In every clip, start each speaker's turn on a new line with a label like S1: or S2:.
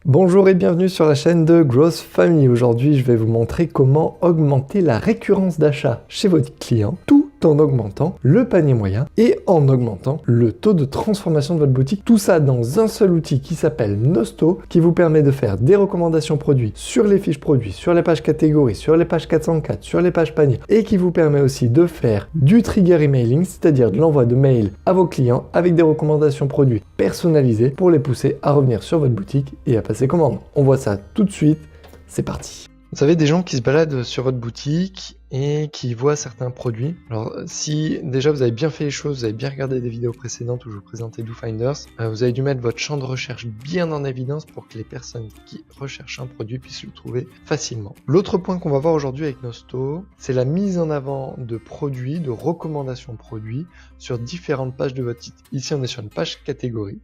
S1: Bonjour et bienvenue sur la chaîne de Growth Family. Aujourd'hui, je vais vous montrer comment augmenter la récurrence d'achat chez votre client tout en augmentant le panier moyen et en augmentant le taux de transformation de votre boutique. Tout ça dans un seul outil qui s'appelle Nosto, qui vous permet de faire des recommandations produits sur les fiches produits, sur les pages catégories, sur les pages 404, sur les pages paniers et qui vous permet aussi de faire du trigger emailing, c'est-à-dire de l'envoi de mails à vos clients avec des recommandations produits personnalisées pour les pousser à revenir sur votre boutique et à passer commande. On voit ça tout de suite, c'est parti. Vous savez, des gens qui se baladent sur votre boutique et qui voient certains produits. Alors, si déjà vous avez bien fait les choses, vous avez bien regardé des vidéos précédentes où je vous présentais DoFinders, vous avez dû mettre votre champ de recherche bien en évidence pour que les personnes qui recherchent un produit puissent le trouver facilement. L'autre point qu'on va voir aujourd'hui avec Nosto, c'est la mise en avant de produits, de recommandations produits sur différentes pages de votre site. Ici, on est sur une page catégorie.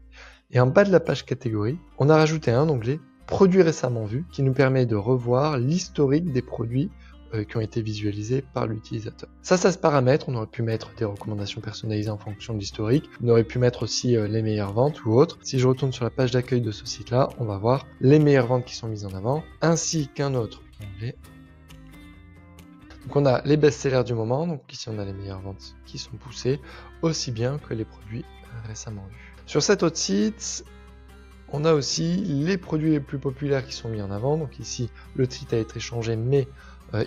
S1: Et en bas de la page catégorie, on a rajouté un onglet produits récemment vus qui nous permet de revoir l'historique des produits qui ont été visualisés par l'utilisateur. Ça se paramètre, on aurait pu mettre des recommandations personnalisées en fonction de l'historique, on aurait pu mettre aussi les meilleures ventes ou autres. Si je retourne sur la page d'accueil de ce site-là, on va voir les meilleures ventes qui sont mises en avant, ainsi qu'un autre onglet. Donc on a les best-sellers du moment, donc ici on a les meilleures ventes qui sont poussées, aussi bien que les produits récemment vus. Sur cet autre site, on a aussi les produits les plus populaires qui sont mis en avant. Donc ici, le titre a été changé, mais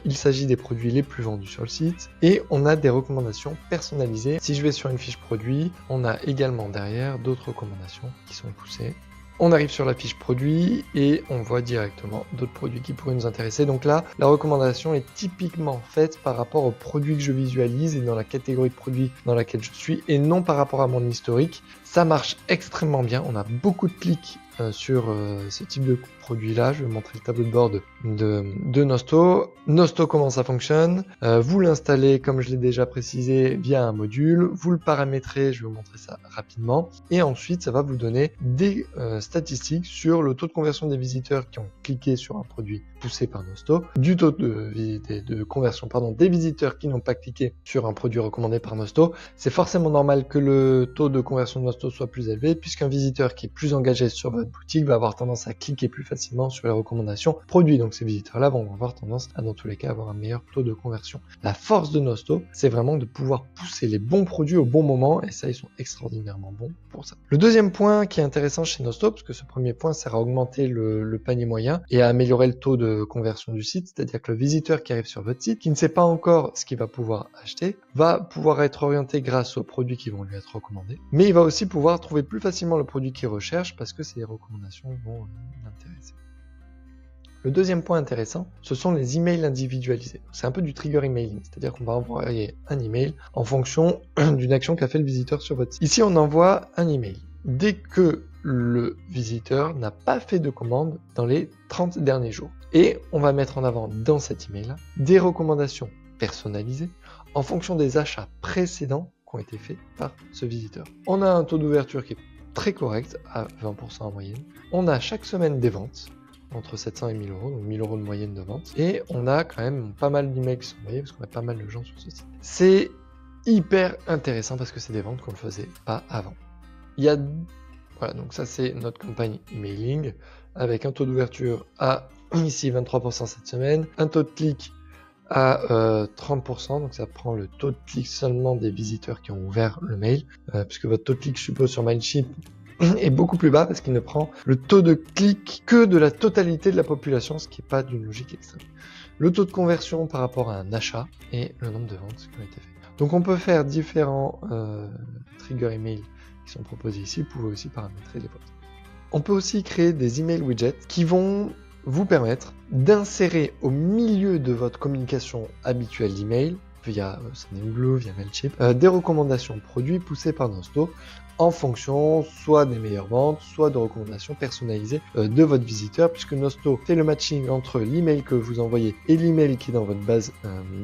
S1: il s'agit des produits les plus vendus sur le site. Et on a des recommandations personnalisées. Si je vais sur une fiche produit, on a également derrière d'autres recommandations qui sont poussées. On arrive sur la fiche produit et on voit directement d'autres produits qui pourraient nous intéresser. Donc là, la recommandation est typiquement faite par rapport aux produits que je visualise et dans la catégorie de produits dans laquelle je suis et non par rapport à mon historique. Ça marche extrêmement bien. On a beaucoup de clics sur ce type de produit-là. Je vais vous montrer le tableau de bord de Nosto. Nosto, comment ça fonctionne? Vous l'installez, comme je l'ai déjà précisé, via un module. Vous le paramétrez, je vais vous montrer ça rapidement. Et ensuite, ça va vous donner des statistiques sur le taux de conversion des visiteurs qui ont cliqué sur un produit poussé par Nosto, du taux de conversion des visiteurs qui n'ont pas cliqué sur un produit recommandé par Nosto. C'est forcément normal que le taux de conversion de Nosto soit plus élevé, puisqu'un visiteur qui est plus engagé sur votre boutique va avoir tendance à cliquer plus facilement sur les recommandations produits. Donc ces visiteurs-là vont avoir tendance à, dans tous les cas, avoir un meilleur taux de conversion. La force de Nosto, c'est vraiment de pouvoir pousser les bons produits au bon moment, et ça, ils sont extraordinairement bons pour ça. Le deuxième point qui est intéressant chez Nosto, parce que ce premier point sert à augmenter le panier moyen et à améliorer le taux de conversion du site, c'est-à-dire que le visiteur qui arrive sur votre site, qui ne sait pas encore ce qu'il va pouvoir acheter, va pouvoir être orienté grâce aux produits qui vont lui être recommandés, mais il va aussi pouvoir trouver plus facilement le produit qu'il recherche parce que ces recommandations vont l'intéresser. Le deuxième point intéressant, ce sont les emails individualisés. C'est un peu du trigger emailing, c'est-à-dire qu'on va envoyer un email en fonction d'une action qu'a fait le visiteur sur votre site. Ici, on envoie un email dès que le visiteur n'a pas fait de commande dans les 30 derniers jours. Et on va mettre en avant dans cet email-là des recommandations personnalisées en fonction des achats précédents qui ont été faits par ce visiteur. On a un taux d'ouverture qui est très correct, à 20% en moyenne. On a chaque semaine des ventes, entre 700 et 1000 euros, donc 1000 euros de moyenne de vente. Et on a quand même pas mal d'emails qui sont envoyés, parce qu'on a pas mal de gens sur ce site. C'est hyper intéressant parce que c'est des ventes qu'on ne faisait pas avant. Voilà, donc ça c'est notre campagne emailing, avec un taux d'ouverture à, ici, 23% cette semaine, un taux de clic à 30%, donc ça prend le taux de clic seulement des visiteurs qui ont ouvert le mail, puisque votre taux de clic, je suppose, sur MailChimp est beaucoup plus bas parce qu'il ne prend le taux de clic que de la totalité de la population, ce qui n'est pas d'une logique extrême. Le taux de conversion par rapport à un achat et le nombre de ventes qui ont été faites. Donc on peut faire différents trigger email qui sont proposés ici, vous pouvez aussi paramétrer les vôtres. On peut aussi créer des email widgets qui vont vous permettre d'insérer au milieu de votre communication habituelle d'email, via Sendinblue, via MailChimp, des recommandations produits poussées par Nosto en fonction soit des meilleures ventes, soit de recommandations personnalisées de votre visiteur, puisque Nosto fait le matching entre l'email que vous envoyez et l'email qui est dans votre base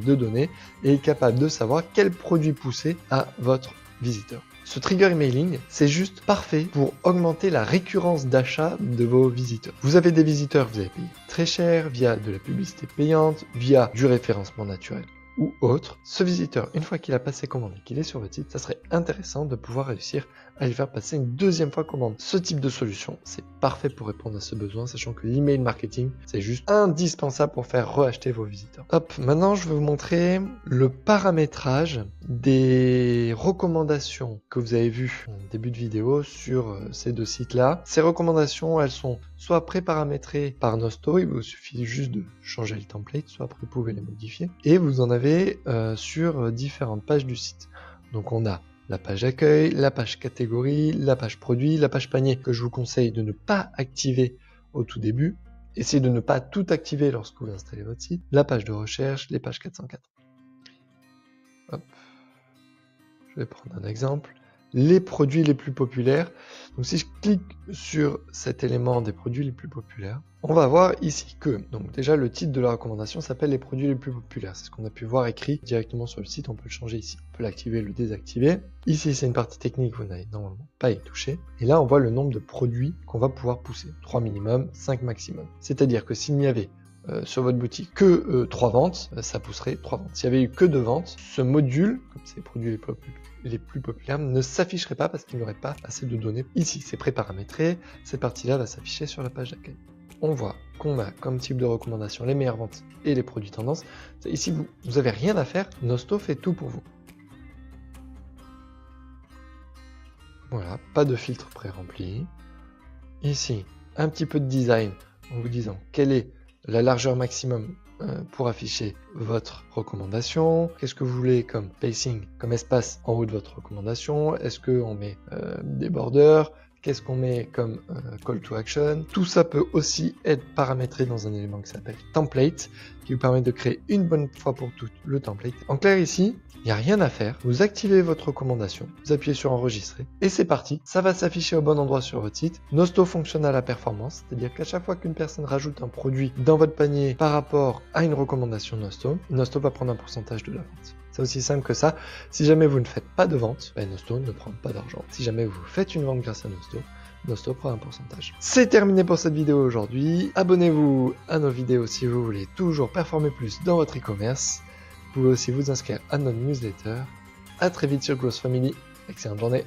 S1: de données et est capable de savoir quel produit pousser à votre visiteur. Ce trigger emailing, c'est juste parfait pour augmenter la récurrence d'achat de vos visiteurs. Vous avez des visiteurs que vous avez payés très cher via de la publicité payante, via du référencement naturel ou autre. Ce visiteur, une fois qu'il a passé commande et qu'il est sur votre site, ça serait intéressant de pouvoir réussir à lui faire passer une deuxième fois commande. Ce type de solution, c'est parfait pour répondre à ce besoin, sachant que l'email marketing, c'est juste indispensable pour faire re-acheter vos visiteurs. Hop, maintenant je vais vous montrer le paramétrage des recommandations que vous avez vues en début de vidéo sur ces deux sites-là. Ces recommandations, elles sont soit pré-paramétrées par Nosto, il vous suffit juste de changer le template, soit après vous pouvez les modifier. Et vous en avez sur différentes pages du site. Donc on a la page accueil, la page catégorie, la page produit, la page panier que je vous conseille de ne pas activer au tout début. Essayez de ne pas tout activer lorsque vous installez votre site. La page de recherche, les pages 404. Hop. Je vais prendre un exemple. Les produits les plus populaires. Donc si je clique sur cet élément des produits les plus populaires, on va voir ici que, donc déjà le titre de la recommandation s'appelle les produits les plus populaires. C'est ce qu'on a pu voir écrit directement sur le site, on peut le changer ici. On peut l'activer, le désactiver. Ici c'est une partie technique, vous n'avez normalement pas à y toucher. Et là on voit le nombre de produits qu'on va pouvoir pousser. 3 minimum, 5 maximum. C'est-à-dire que s'il n'y avait sur votre boutique que 3 ventes, ça pousserait 3 ventes. S'il y avait eu que 2 ventes, ce module, comme c'est les produits les plus populaires, ne s'afficherait pas parce qu'il n'y aurait pas assez de données. Ici, c'est pré-paramétré, cette partie-là va s'afficher sur la page d'accueil. On voit qu'on a comme type de recommandation les meilleures ventes et les produits tendances. Ici, vous n'avez rien à faire, Nosto fait tout pour vous. Voilà, pas de filtre pré-rempli. Ici, un petit peu de design en vous disant quelle est la largeur maximum pour afficher votre recommandation. Qu'est-ce que vous voulez comme spacing, comme espace en haut de votre recommandation? Est-ce qu'on met des borders? Qu'est-ce qu'on met comme call to action? Tout ça peut aussi être paramétré dans un élément qui s'appelle template, qui vous permet de créer une bonne fois pour toutes le template. En clair ici, il n'y a rien à faire. Vous activez votre recommandation, vous appuyez sur enregistrer et c'est parti. Ça va s'afficher au bon endroit sur votre site. Nosto fonctionne à la performance, c'est-à-dire qu'à chaque fois qu'une personne rajoute un produit dans votre panier par rapport à une recommandation Nosto, Nosto va prendre un pourcentage de la vente. C'est aussi simple que ça. Si jamais vous ne faites pas de vente, Nosto ne prend pas d'argent. Si jamais vous faites une vente grâce à Nosto, Nosto prend un pourcentage. C'est terminé pour cette vidéo aujourd'hui. Abonnez-vous à nos vidéos si vous voulez toujours performer plus dans votre e-commerce. Vous pouvez aussi vous inscrire à notre newsletter. À très vite sur Growth Family. Excellente journée.